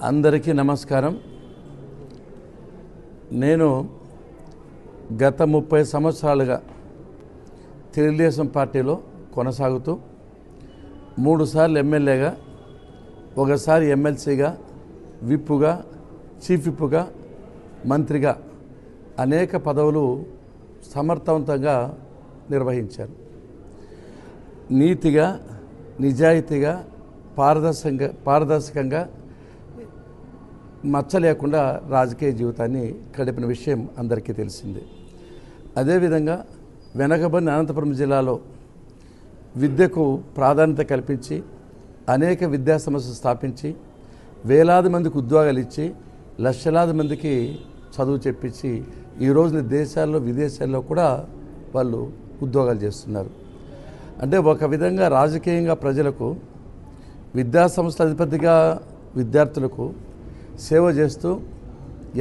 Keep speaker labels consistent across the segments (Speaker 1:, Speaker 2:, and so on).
Speaker 1: అందరికీ నమస్కారం. నేను గత 30 సంవత్సరాలుగా తెలుగుదేశం పార్టీలో కొనసాగుతూ 3 సార్లు ఎమ్మెల్యేగా, ఒకసారి ఎమ్మెల్సీగా, విప్పుగా, చీఫ్ విప్పుగా, మంత్రిగా అనేక పదవులు సమర్థవంతంగా నిర్వహించాను. నీతిగా, నిజాయితీగా, పారదర్శకంగా మచ్చ లేకుండా రాజకీయ జీవితాన్ని గడిపిన విషయం అందరికీ తెలిసిందే. అదేవిధంగా వెనకబడిన అనంతపురం జిల్లాలో విద్యకు ప్రాధాన్యత కల్పించి అనేక విద్యా సంస్థలు స్థాపించి వేలాది మందికి ఉద్యోగాలు ఇచ్చి లక్షలాది మందికి చదువు చెప్పించి ఈరోజు దేశాల్లో విదేశాల్లో కూడా వాళ్ళు ఉద్యోగాలు చేస్తున్నారు. అంటే ఒక విధంగా రాజకీయంగా ప్రజలకు, విద్యా సంస్థల అధిపతిగా విద్యార్థులకు సేవ చేస్తూ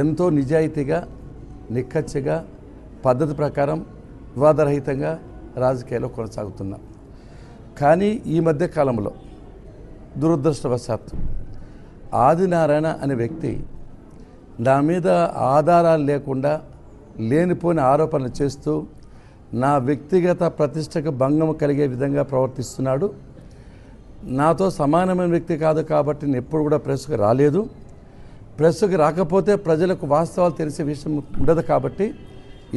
Speaker 1: ఎంతో నిజాయితీగా, నిక్కచ్చిగా, పద్ధతి ప్రకారం, వివాదరహితంగా రాజకీయాల్లో కొనసాగుతున్నాం. కానీ ఈ మధ్య కాలంలో దురదృష్టవశాత్తు ఆదినారాయణ అనే వ్యక్తి నా మీద ఆధారాలు లేకుండా లేనిపోని ఆరోపణలు చేస్తూ నా వ్యక్తిగత ప్రతిష్టకు భంగం కలిగే విధంగా ప్రవర్తిస్తున్నాడు. నాతో సమానమైన వ్యక్తి కాదు కాబట్టి నేను ఎప్పుడు కూడా ప్రెస్కు రాలేదు. ప్రెస్కు రాకపోతే ప్రజలకు వాస్తవాలు తెలిసే విషయం ఉండదు కాబట్టి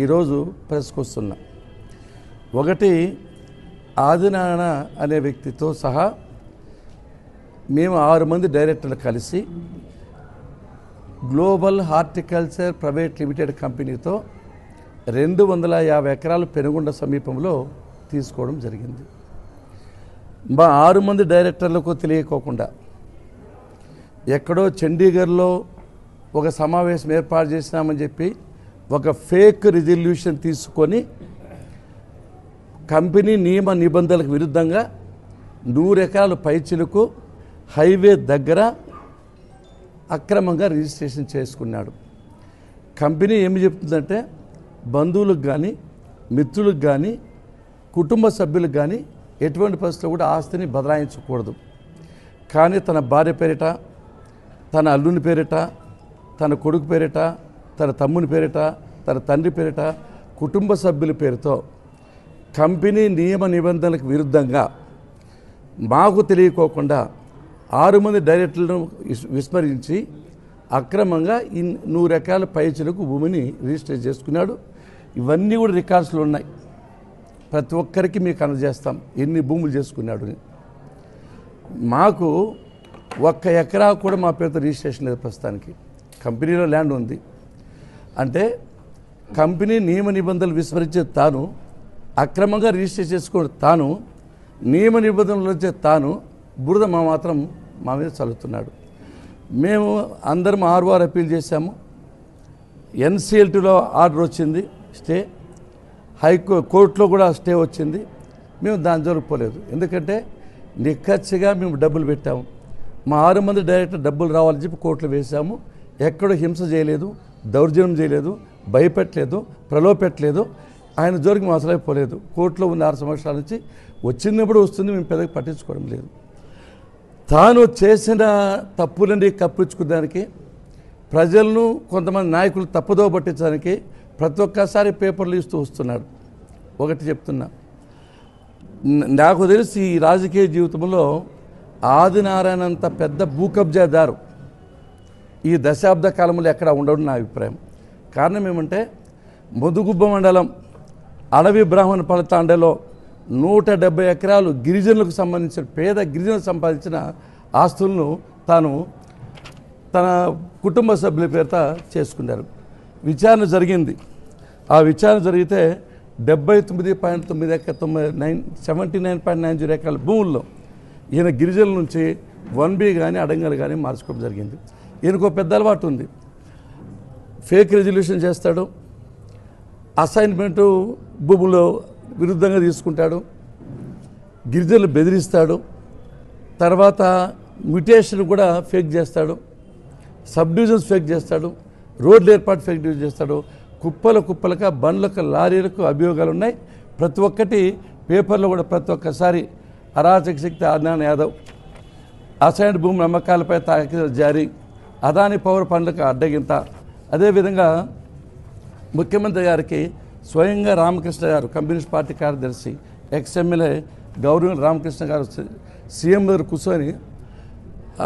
Speaker 1: ఈరోజు ప్రెస్కు వస్తున్నా. ఒకటి, ఆదినారాయణ అనే వ్యక్తితో సహా మేము 6 మంది డైరెక్టర్లు కలిసి గ్లోబల్ హార్టికల్చర్ ప్రైవేట్ లిమిటెడ్ కంపెనీతో 250 ఎకరాలు పెనుగొండ సమీపంలో తీసుకోవడం జరిగింది. మా 6 మంది డైరెక్టర్లకు తెలియకోకుండా ఎక్కడో చండీగఢ్లో ఒక సమావేశం ఏర్పాటు చేసినామని చెప్పి ఒక ఫేక్ రిజల్యూషన్ తీసుకొని కంపెనీ నియమ నిబంధనలకు విరుద్ధంగా 100 ఎకరాలు పైచిలకు హైవే దగ్గర అక్రమంగా రిజిస్ట్రేషన్ చేసుకున్నాడు. కంపెనీ ఏమి చెప్తుందంటే బంధువులకు కానీ, మిత్రులకు కానీ, కుటుంబ సభ్యులకు కానీ ఎటువంటి పరిస్థితుల్లో కూడా ఆస్తిని బదలాయించకూడదు. కానీ తన భార్య పేరిట, తన అల్లుని పేరిట, తన కొడుకు పేరిట, తన తమ్ముని పేరిట, తన తండ్రి పేరిట, కుటుంబ సభ్యుల పేరుతో కంపెనీ నియమ నిబంధనలకు విరుద్ధంగా మాకు తెలియకోకుండా 6 మంది డైరెక్టర్లను విస్మరించి అక్రమంగా 100 ఎకరాల పైచలకు భూమిని రిజిస్టర్ చేసుకున్నాడు. ఇవన్నీ కూడా రికార్డ్స్లో ఉన్నాయి. ప్రతి ఒక్కరికి మీకు అందజేస్తాం ఎన్ని భూములు చేసుకున్నాడు. మాకు 1 ఎకరా కూడా మా పేరుతో రిజిస్ట్రేషన్ లేదు. ప్రస్తుతానికి కంపెనీలో ల్యాండ్ ఉంది. అంటే కంపెనీ నియమ నిబంధనలు విస్మరించే తాను, అక్రమంగా రిజిస్టర్ చేసుకుని తాను, నియమ నిబంధనలు వచ్చే తాను బురద మాత్రం మా మీద చల్లుతున్నాడు. మేము అందరం 6 వారు అప్పీల్ చేశాము. ఎన్సిఎల్టీలో ఆర్డర్ వచ్చింది, స్టే. కోర్టులో కూడా స్టే వచ్చింది. మేము దాని జోలికి పోలేదు. ఎందుకంటే నిక్కచ్చిగా మేము డబ్బులు పెట్టాము. మా 6 మంది డైరెక్టర్ డబ్బులు రావాలని చెప్పి కోర్టులో వేశాము. ఎక్కడో హింస చేయలేదు, దౌర్జన్యం చేయలేదు, భయపెట్టలేదు, ప్రలోభపెట్టలేదు. ఆయన జోలికి మేము అసలే పోలేదు. కోర్టులో ఉన్న 6 సంవత్సరాల నుంచి వచ్చినప్పుడు వస్తుంది, మేము పెద్దగా పట్టించుకోవడం లేదు. తాను చేసిన తప్పులని కప్పించుకోవడానికి, ప్రజలను కొంతమంది నాయకులు తప్పుదో పట్టించడానికి ప్రతి ఒక్కసారి పేపర్లు ఇస్తూ వస్తున్నాడు. ఒకటి చెప్తున్నా, నాకు తెలిసి ఈ రాజకీయ జీవితంలో ఆదినారాయణ అంత పెద్ద భూకబ్జాదారు ఈ దశాబ్ద కాలంలో ఎక్కడ ఉండడం నా అభిప్రాయం. కారణం ఏమంటే ముదుగుబ్బ మండలం అడవి బ్రాహ్మణపల్లి తాండలో 170 ఎకరాలు గిరిజనులకు సంబంధించిన, పేద గిరిజనులకు సంపాదించిన ఆస్తులను తాను తన కుటుంబ సభ్యుల పేరుతో చేసుకున్నారు. విచారణ జరిగింది. ఆ విచారణ జరిగితే 79.90 ఎకరాల భూముల్లో ఈయన గిరిజనుల నుంచి 1B కానీ అడంగలు కానీ మార్చుకోవడం జరిగింది. ఈయనకు పెద్ద అలవాటు ఉంది. ఫేక్ రెజల్యూషన్ చేస్తాడు, అసైన్మెంటు భూములో విరుద్ధంగా తీసుకుంటాడు, గిరిజనులు బెదిరిస్తాడు, తర్వాత మ్యుటేషన్ కూడా ఫేక్ చేస్తాడు, సబ్ డివిజన్స్ ఫేక్ చేస్తాడు, రోడ్లు ఏర్పాటు ఫేక్ డివిజన్ చేస్తాడు. కుప్పలుగా బండ్లకు, లారీలకు అభియోగాలు ఉన్నాయి. ప్రతి ఒక్కటి పేపర్లో కూడా ప్రతి ఒక్కసారి అరాచక శక్తి ఆదినారాయణ యాదవ్ అసైన్డ్ భూమి అమ్మకాలపై తాకీదు జారీ, అదాని పవర్ ఫండ్లకు అడ్డగింత. అదేవిధంగా ముఖ్యమంత్రి గారికి స్వయంగా రామకృష్ణ గారు కమ్యూనిస్ట్ పార్టీ కార్యదర్శి ఎక్స్ఎమ్మెల్యే గౌరవ రామకృష్ణ గారు సీఎం దగ్గర కూర్చొని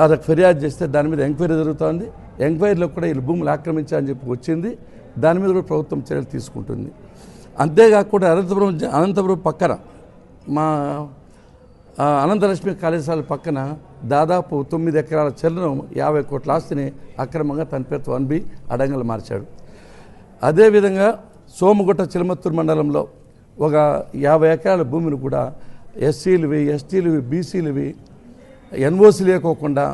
Speaker 1: అదొక ఫిర్యాదు చేస్తే దాని మీద ఎంక్వైరీ జరుగుతోంది. ఎంక్వైరీలో కూడా వీళ్ళు భూములు ఆక్రమించారని చెప్పి వచ్చింది. దాని మీద కూడా ప్రభుత్వం చర్యలు తీసుకుంటుంది. అంతేకాకుండా అనంతపురం పక్కన మా అనంతలక్ష్మి కళాశాల పక్కన దాదాపు 9 ఎకరాల చెల్లను 50 కోట్ల ఆస్తిని అక్రమంగా తన పేరుతో 1B అడంగలు మార్చాడు. అదేవిధంగా సోమగుట్ట చిలమత్తూరు మండలంలో ఒక 50 ఎకరాల భూమిని కూడా ఎస్సీలువి, ఎస్టీలువి, బీసీలువి ఎన్ఓసి లేకోకుండా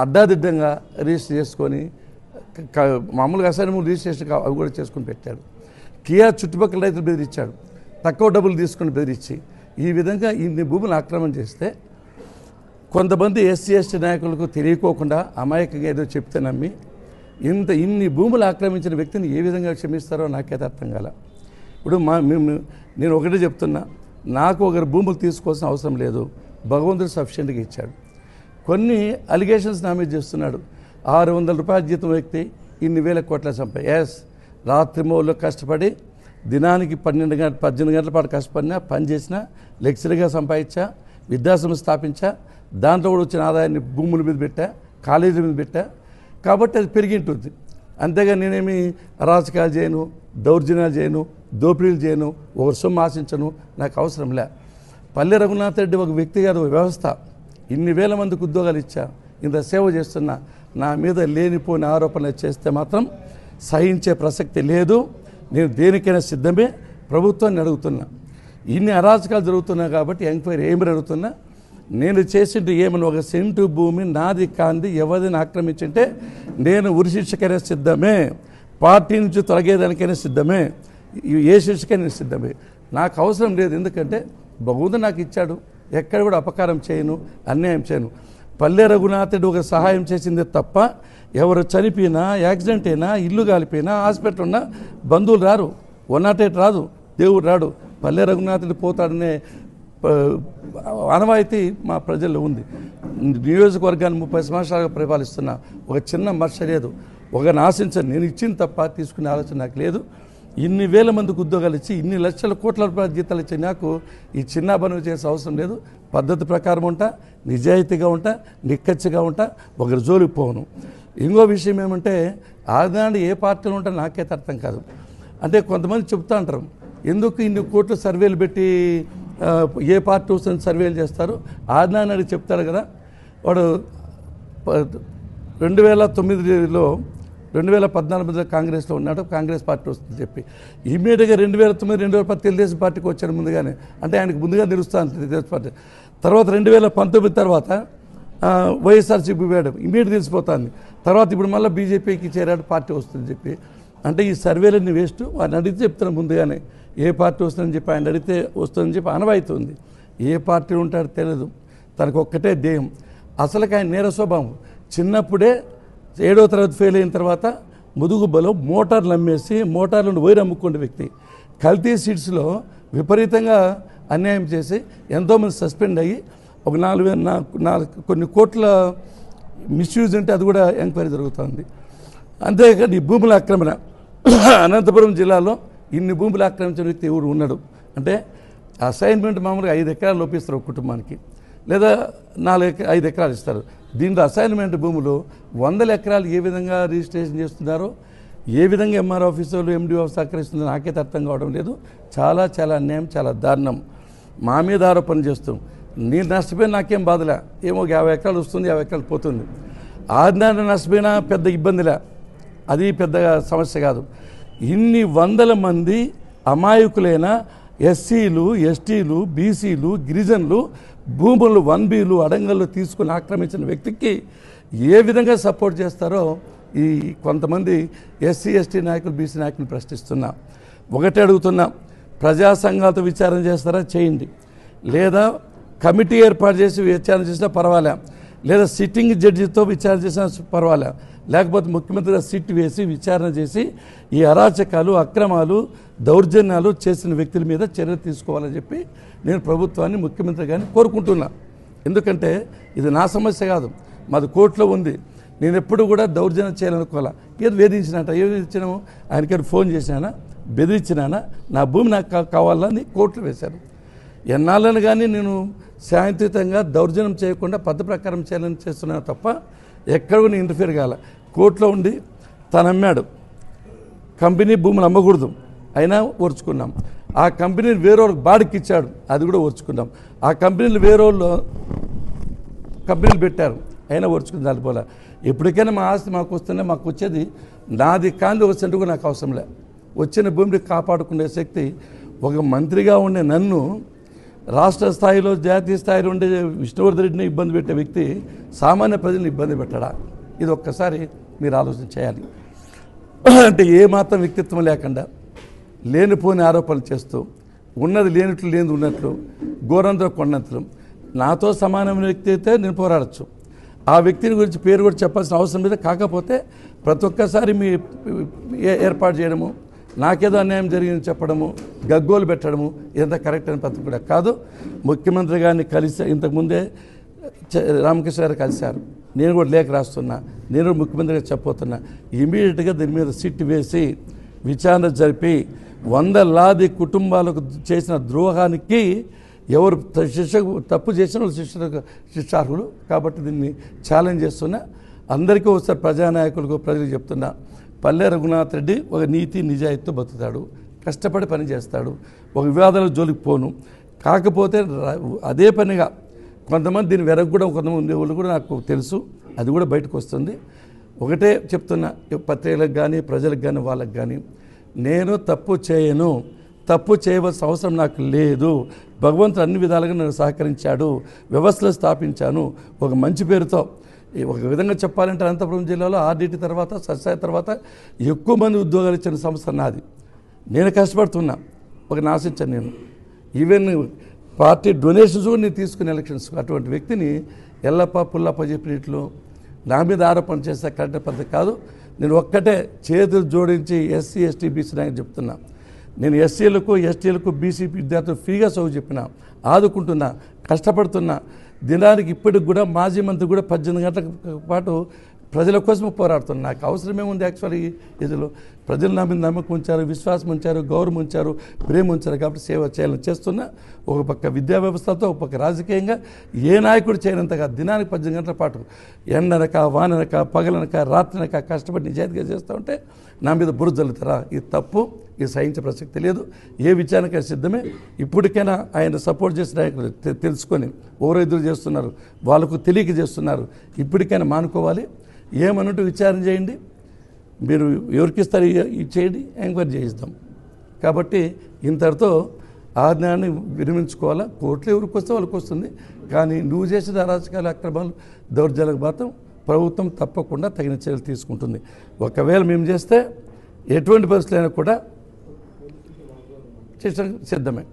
Speaker 1: అడ్డాదిడ్డంగా రిజిస్టర్ చేసుకొని మామూలుగా అసైన్మెంట్ రిజిస్ట్రేషన్ అవి కూడా చేసుకుని పెట్టాడు. కియా చుట్టుపక్కల రైతులు బెదిరించాడు, తక్కువ డబ్బులు తీసుకుని బెదిరించి. ఈ విధంగా ఇన్ని భూములు ఆక్రమణ చేస్తే కొంతమంది ఎస్సీ ఎస్టీ నాయకులకు తెలియకోకుండా అమాయకంగా ఏదో చెప్తే నమ్మి ఇన్ని భూములు ఆక్రమించిన వ్యక్తిని ఏ విధంగా క్షమిస్తారో నాకైతే అర్థం కాల. ఇప్పుడు నేను ఒకటే చెప్తున్నా, నాకు ఒకరి భూములు తీసుకోవాల్సిన అవసరం లేదు, భగవంతుడు సఫిషియెంట్గా ఇచ్చాడు. కొన్ని అలిగేషన్స్ నా మీద చేస్తున్నాడు. 600 రూపాయల జీతం వ్యక్తి ఇన్ని వేల కోట్ల సంపాది. ఎస్, రాత్రి మౌల్లో కష్టపడి దినానికి 18 గంటల పాటు కష్టపడినా, పని చేసినా, లెక్చరర్గా సంపాదించా, విద్యాసంస్థ స్థాపించా, దాంట్లో కూడా వచ్చిన ఆదాయాన్ని భూముల మీద పెట్టా, కాలేజీల మీద పెట్టా. కాబట్టి అది పెరిగి ఉంటుంది. అంతేగా నేనేమి అరాచకాలు చేయను, దౌర్జన్యాలు చేయను, దోపిడీలు చేయను, ఒకరి సొమ్ము ఆశించను, నాకు అవసరం లే. పల్లె రఘునాథ్ రెడ్డి ఒక వ్యక్తి కాదు, ఒక వ్యవస్థ. ఇన్ని వేల మందికి ఉద్యోగాలు ఇచ్చా, ఇంత సేవ చేస్తున్నా, నా మీద లేనిపోయిన ఆరోపణలు చేస్తే మాత్రం సహించే ప్రసక్తి లేదు. నేను దేనికైనా సిద్ధమే. ప్రభుత్వాన్ని అడుగుతున్నా, ఇన్ని అరాచకాలు జరుగుతున్నాయి కాబట్టి ఎంక్వైరీ ఏమి అడుగుతున్నా, నేను చేసింది ఏమని ఒక సెంటు భూమి నాది కాంది ఎవరిని ఆక్రమించింటే నేను ఉరిశిక్షకైనా సిద్ధమే, పార్టీ నుంచి తొలగేదానికైనా సిద్ధమే, ఏ శిక్షకైనా సిద్ధమే. నాకు అవసరం లేదు, ఎందుకంటే భగవంతుడు నాకు ఇచ్చాడు. ఎక్కడ కూడా అపకారం చేయను, అన్యాయం చేయను. పల్లె రఘునాథుడు ఒక సహాయం చేసింది తప్ప ఎవరు చనిపోయినా, యాక్సిడెంట్ అయినా, ఇల్లు కాలిపోయినా, హాస్పిటల్ ఉన్నా బంధువులు రారు, 108 రాదు, దేవుడు రాడు. పల్లె రఘునాథుడు పోతాడనే ఆనవాయితీ మా ప్రజల్లో ఉంది. నియోజకవర్గాన్ని 30 సంవత్సరాలుగా పరిపాలిస్తున్నా, ఒక చిన్న మర్ష లేదు, ఒకరిని ఆశించను. నేను ఇచ్చింది తప్ప తీసుకునే ఆలోచన నాకు లేదు. ఇన్ని వేల మందికి ఉద్యోగాలు ఇచ్చి, ఇన్ని లక్షల కోట్ల రూపాయల జీతాలు ఇచ్చి నాకు ఈ చిన్న పనులు చేసే అవసరం లేదు. పద్ధతి ప్రకారం ఉంటా, నిజాయితీగా ఉంటా, నిక్కచ్చిగా ఉంటా, ఒకరి జోలికి పోను. ఇంకో విషయం ఏమంటే, ఆనాడు ఏ పార్టీలో ఉంటా నాకైతే అర్థం కాదు. అంటే కొంతమంది చెప్తా అంటారు, ఎందుకు ఇన్ని కోట్ల సర్వేలు పెట్టి ఏ పార్టీ వస్తుంది సర్వేలు చేస్తారు. ఆనాడు చెప్తారు కదా, వాడు 2009లో 2014 కాంగ్రెస్లో ఉన్నాడు, కాంగ్రెస్ పార్టీ వస్తుంది చెప్పి ఇమ్మీడియట్గా 2009, 2010 తెలుగుదేశం పార్టీకి వచ్చాడు ముందుగానే. అంటే ఆయనకు ముందుగా తెలుస్తాను తెలుగుదేశం పార్టీ. తర్వాత 2019 తర్వాత వైఎస్ఆర్సీపీ వేయడం ఇమ్మీడియట్ తెలిసిపోతుంది. తర్వాత ఇప్పుడు మళ్ళీ బీజేపీకి చేరాడు, పార్టీ వస్తుందని చెప్పి. అంటే ఈ సర్వేలన్నీ వేస్ట్. వాడిని అడిగితే చెప్తున్నాను ముందుగానే ఏ పార్టీ వస్తుందని చెప్పి, ఆయన అడిగితే వస్తుందని చెప్పి అనవాయితీ ఉంది. ఏ పార్టీ ఉంటాడో తెలియదు, తనకు ఒక్కటే ధ్యేయం. అసలుకి ఆయన నేర స్వభావం. చిన్నప్పుడే 7వ తరగతి ఫెయిల్ అయిన తర్వాత ముదుగుబ్బలో మోటార్లు అమ్మేసి మోటార్లను వైర్ అమ్ముకునే వ్యక్తి. కల్తీ సీట్స్లో విపరీతంగా అన్యాయం చేసి ఎంతోమంది సస్పెండ్ అయ్యి ఒక 4 కొన్ని కోట్ల మిస్యూజ్ అంటే అది కూడా ఎంక్వైరీ జరుగుతుంది. అంతేకాదు ఈ భూముల ఆక్రమణ, అనంతపురం జిల్లాలో ఇన్ని భూములు ఆక్రమించిన వ్యక్తి ఎవరు ఉన్నాడు అంటే, అసైన్మెంట్ మామూలుగా 5 ఎకరాలు లోపిస్తారు ఒక కుటుంబానికి, లేదా 5 ఎకరాలు ఇస్తారు. దీంట్లో అసైన్మెంట్ భూములు 100 ఎకరాలు ఏ విధంగా రిజిస్ట్రేషన్ చేస్తున్నారో, ఏ విధంగా ఎంఆర్ ఆఫీసర్లు ఎండి సహకరిస్తుందో నాకైతే అర్థం కావడం లేదు. చాలా చాలా అన్యాయం, చాలా దారుణం. మా మీద ఆరోపణ చేస్తాం. నేను నష్టపోయిన నాకేం బాధలే, ఏమో 50 ఎకరాలు వస్తుంది, 50 ఎకరాలు పోతుంది. ఆజ్ఞాన నష్టపోయినా పెద్ద ఇబ్బందిలే, అది పెద్ద సమస్య కాదు. ఇన్ని 100 మంది అమాయకులైన ఎస్సీలు, ఎస్టీలు, బీసీలు, గిరిజనులు భూములు 1Bలు అడంగల్లో తీసుకుని ఆక్రమించిన వ్యక్తికి ఏ విధంగా సపోర్ట్ చేస్తారో ఈ కొంతమంది ఎస్సీ, ఎస్టీ నాయకులు, బీసీ నాయకులు ప్రశ్నిస్తున్నా. ఒకటే అడుగుతున్నా, ప్రజా సంఘాలతో విచారణ చేస్తారా చేయండి, లేదా కమిటీ ఏర్పాటు చేసి విచారణ చేసినా పర్వాలే, లేదా సిట్టింగ్ జడ్జితో విచారణ చేసినా పర్వాలే, లేకపోతే ముఖ్యమంత్రిగా సిట్ వేసి విచారణ చేసి ఈ అరాచకాలు, అక్రమాలు, దౌర్జన్యాలు చేసిన వ్యక్తుల మీద చర్య తీసుకోవాలని చెప్పి నేను ప్రభుత్వాన్ని, ముఖ్యమంత్రి గారిని కోరుకుంటున్నా. ఎందుకంటే ఇది నా సమస్య కాదు, మాది కోర్టులో ఉంది. నేను ఎప్పుడు కూడా దౌర్జన్యం చేయాలనుకోవాలా. ఏదో వేధించినట్ట, ఏం వేధించినాము, ఆయనకి ఫోన్ చేసినానా, బెదిరించినానా, నా భూమి నాకు కావాలని కోర్టులు వేశారు. ఎన్నాళ్ళని కానీ నేను శాంతియుతంగా దౌర్జన్యం చేయకుండా పద్ధతి ప్రకారం చేయాలని చేస్తున్నాను తప్ప ఎక్కడ కూడా ఇంటర్ఫియర్ కాల. కోర్టులో ఉండి తను అమ్మాడు, కంపెనీ భూములు అమ్మకూడదు, అయినా ఓర్చుకున్నాం. ఆ కంపెనీని వేరేవాళ్ళకి బాడికి ఇచ్చాడు, అది కూడా ఓర్చుకున్నాం. ఆ కంపెనీలు వేరేవాళ్ళు కంపెనీలు పెట్టారు, అయినా ఓర్చుకుని దానిపోలే. ఎప్పటికైనా మా ఆస్తి మాకు వస్తేనే మాకు వచ్చేది, నాది కాంతి ఒక సెంటు కూడా నాకు అవసరం లే. వచ్చిన భూమిని కాపాడుకునే శక్తి ఒక మంత్రిగా ఉండే నన్ను రాష్ట్ర స్థాయిలో జాతీయ స్థాయిలో ఉండే విష్ణువర్ధన్ రెడ్డిని ఇబ్బంది పెట్టే వ్యక్తి సామాన్య ప్రజలను ఇబ్బంది పెట్టడా? ఇది ఒక్కసారి మీరు ఆలోచన చేయాలి. అంటే ఏమాత్రం వ్యక్తిత్వం లేకుండా లేనిపోని ఆరోపణలు చేస్తూ ఉన్నది లేనట్లు లేని ఉన్నట్లు గోరంతలో కొండంతలు నాతో సమానమైన వ్యక్తి అయితే నేను పోరాడచ్చు. ఆ వ్యక్తిని గురించి పేరు కూడా చెప్పాల్సిన అవసరం లేదు. కాకపోతే ప్రతి ఒక్కసారి మీ ఏర్పాటు చేయడము, నాకేదో అన్యాయం జరిగిందని చెప్పడము, గగ్గోలు పెట్టడము ఇదంతా కరెక్ట్ అని పద్ధతి కూడా కాదు. ముఖ్యమంత్రి గారిని కలిసి ఇంతకుముందే రామకృష్ణ గారు కలిశారు, నేను కూడా లేఖ రాస్తున్నా, నేను కూడా ముఖ్యమంత్రిగా చెప్పబోతున్నా. ఇమీడియట్గా దీని మీద సిట్ వేసి విచారణ జరిపి 100 కుటుంబాలకు చేసిన ద్రోహానికి ఎవరు తప్పు చేసిన వాళ్ళు శిక్షార్హులు. కాబట్టి దీన్ని ఛాలెంజ్ చేస్తున్నా. అందరికీ ఒకసారి ప్రజానాయకులకు ప్రజలకు చెప్తున్నా, పల్లె రఘునాథ్ రెడ్డి ఒక నీతి నిజాయితీతో బతుకుతాడు, కష్టపడి పని చేస్తాడు, ఒక వివాదాల జోలికి పోను. కాకపోతే అదే పనిగా కొంతమంది దీని వెనక కూడా కొంతమంది వాళ్ళు కూడా నాకు తెలుసు, అది కూడా బయటకు వస్తుంది. ఒకటే చెప్తున్నా పత్రికలకు కానీ ప్రజలకు కానీ వాళ్ళకి కానీ, నేను తప్పు చేయను, తప్పు చేయవలసిన అవసరం నాకు లేదు. భగవంతుడు అన్ని విధాలుగా నన్ను సహకరించాడు, వ్యవస్థలు స్థాపించాను ఒక మంచి పేరుతో. ఒక విధంగా చెప్పాలంటే అనంతపురం జిల్లాలో ఆర్డిటి తర్వాత సత్సాయి తర్వాత ఎక్కువ మంది ఉద్యోగాలు ఇచ్చిన సంస్థ నాది. నేను కష్టపడుతున్నా, ఒక ఆశించాను నేను. ఈవెన్ పార్టీ డొనేషన్స్ కూడా నేను తీసుకునే ఎలక్షన్స్. అటువంటి వ్యక్తిని ఎల్లప్ప పుల్లప్ప చెప్పినట్లు నా మీద ఆరోపణ చేస్తే కరెక్ట్ పద్ధతి కాదు. నేను ఒక్కటే చేతులు జోడించి ఎస్సీ ఎస్టీ బీసీ నాయకులు చెప్తున్నా, నేను ఎస్సీలకు ఎస్టీలకు బీసీ విద్యార్థులు ఫ్రీగా చదువు చెప్పినా, ఆదుకుంటున్నా, కష్టపడుతున్నా. దినానికి ఇప్పటికి కూడా మాజీ మంత్రి కూడా 18 గంటల పాటు ప్రజల కోసం పోరాడుతున్నా. నాకు అవసరమేముంది యాక్చువల్లీ ఇదిలో? ప్రజలు నా మీద నమ్మకం ఉంచారు, విశ్వాసం ఉంచారు, గౌరవం ఉంచారు, ప్రేమ ఉంచారు. కాబట్టి సేవ చేయాలని చేస్తున్నా. ఒక పక్క విద్యా వ్యవస్థతో, ఒక పక్క రాజకీయంగా ఏ నాయకుడు చేయనంతగా దినానికి 18 గంటల పాటు ఎండనక వాననక పగలనక రాత్రినక కష్టపడి నిజాయితీగా చేస్తూ ఉంటే నా మీద బురద జల్లుతారా? ఇది తప్పు, ఇది సహించే ప్రసక్తి లేదు. ఏ విచారణకైనా సిద్ధమే. ఇప్పటికైనా ఆయన సపోర్ట్ చేసిన నాయకులు తెలుసుకొని ఎవరో ఎదురు చేస్తున్నారు, వాళ్ళకు తెలియక చేస్తున్నారు. ఇప్పటికైనా మానుకోవాలి. ఏమన్నట్టు విచారణ చేయండి, మీరు ఎవరికి ఇస్తారు చేయండి, ఎంక్వైరీ చేయిస్తాం. కాబట్టి ఇంతటితో ఆజ్ఞాన్ని విరమించుకోవాలా. కోర్టులో ఎవరికి వస్తే వాళ్ళకి వస్తుంది. కానీ నువ్వు చేసిన అరాచకాలు అక్రమాలు దౌర్జన్యాలకు మాత్రం ప్రభుత్వం తప్పకుండా తగిన చర్యలు తీసుకుంటుంది. ఒకవేళ మేము చేస్తే ఎటువంటి పరిస్థితులైనా కూడా సిద్ధమే.